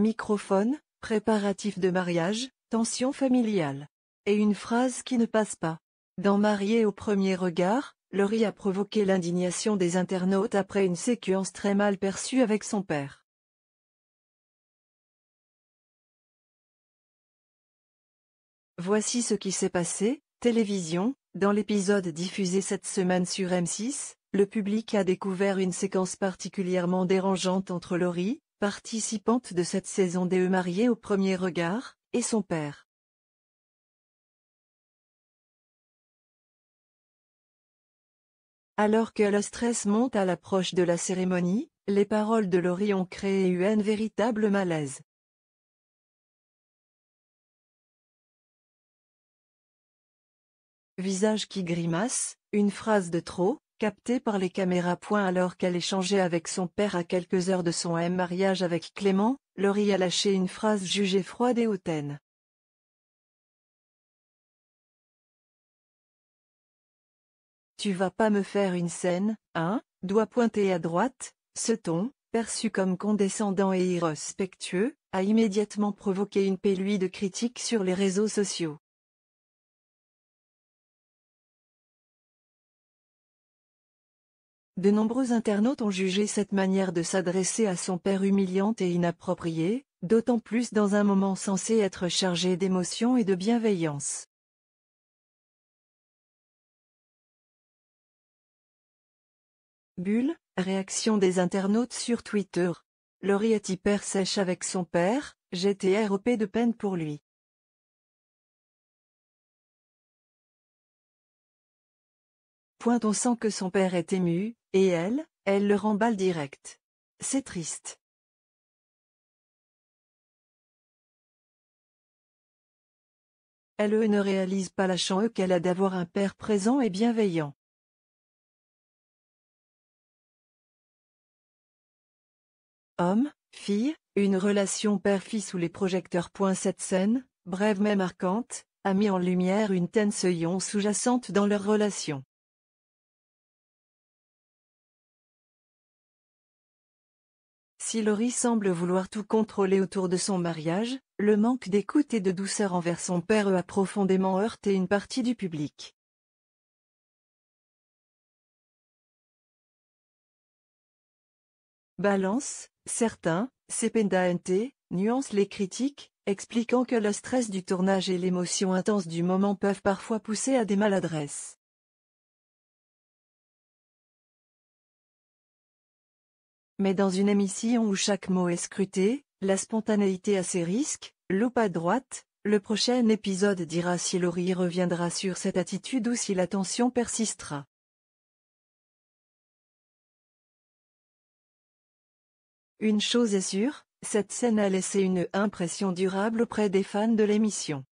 microphone, préparatifs de mariage, tension familiale. Et une phrase qui ne passe pas. Dans Marié au premier regard, Laurie a provoqué l'indignation des internautes après une séquence très mal perçue avec son père. Voici ce qui s'est passé. Télévision, dans l'épisode diffusé cette semaine sur M6, le public a découvert une séquence particulièrement dérangeante entre Laurie, participante de cette saison de Marié au premier regard, et son père. Alors que le stress monte à l'approche de la cérémonie, les paroles de Laurie ont créé un véritable malaise. Visage qui grimace, une phrase de trop, captée par les caméras. Alors qu'elle échangeait avec son père à quelques heures de son mariage avec Clément, Laurie a lâché une phrase jugée froide et hautaine. Tu vas pas me faire une scène, hein? Doigt pointé à droite, ce ton, perçu comme condescendant et irrespectueux, a immédiatement provoqué une pluie de critiques sur les réseaux sociaux. De nombreux internautes ont jugé cette manière de s'adresser à son père humiliante et inappropriée, d'autant plus dans un moment censé être chargé d'émotion et de bienveillance. Bulle, réaction des internautes sur Twitter. Laurie est hyper sèche avec son père, j'étais ROP de peine pour lui. On sent que son père est ému, et elle le remballe direct. C'est triste. Elle ne réalise pas la chance qu'elle a d'avoir un père présent et bienveillant. Homme, fille, une relation père-fils sous les projecteurs. Cette scène, brève mais marquante, a mis en lumière une tension sous-jacente dans leur relation. Si Laurie semble vouloir tout contrôler autour de son mariage, le manque d'écoute et de douceur envers son père a profondément heurté une partie du public. Balance, certains, CPNDANT, nuancent les critiques, expliquant que le stress du tournage et l'émotion intense du moment peuvent parfois pousser à des maladresses. Mais dans une émission où chaque mot est scruté, la spontanéité a ses risques. Loupe à droite, le prochain épisode dira si Laurie reviendra sur cette attitude ou si la tension persistera. Une chose est sûre, cette scène a laissé une impression durable auprès des fans de l'émission.